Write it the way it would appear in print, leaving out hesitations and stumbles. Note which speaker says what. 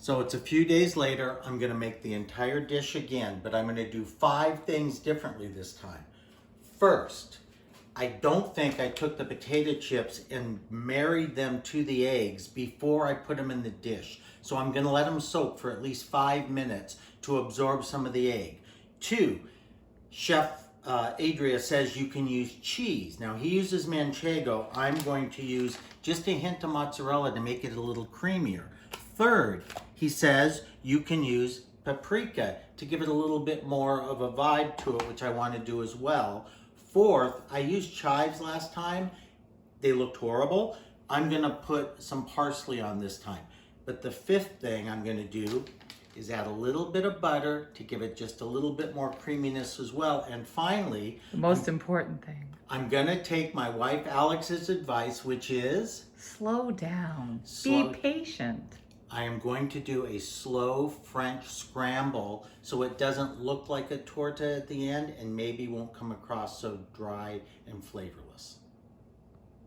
Speaker 1: So it's a few days later. I'm gonna make the entire dish again, but I'm gonna do 5 things differently this time. First, I don't think I took the potato chips and married them to the eggs before I put them in the dish. So I'm gonna let them soak for at least 5 minutes to absorb some of the egg. 2, Chef Adria says you can use cheese. Now he uses manchego. I'm going to use just a hint of mozzarella to make it a little creamier. Third, he says you can use paprika to give it a little bit more of a vibe to it, which I want to do as well. Fourth, I used chives last time. They looked horrible. I'm gonna put some parsley on this time. But the fifth thing I'm gonna do is add a little bit of butter to give it just a little bit more creaminess as well. And finally,
Speaker 2: The most important thing.
Speaker 1: I'm gonna take my wife Alex's advice, which is
Speaker 2: Slow down.
Speaker 1: Slow-
Speaker 2: Be patient.
Speaker 1: I am going to do a slow French scramble so it doesn't look like a torta at the end and maybe won't come across so dry and flavorless.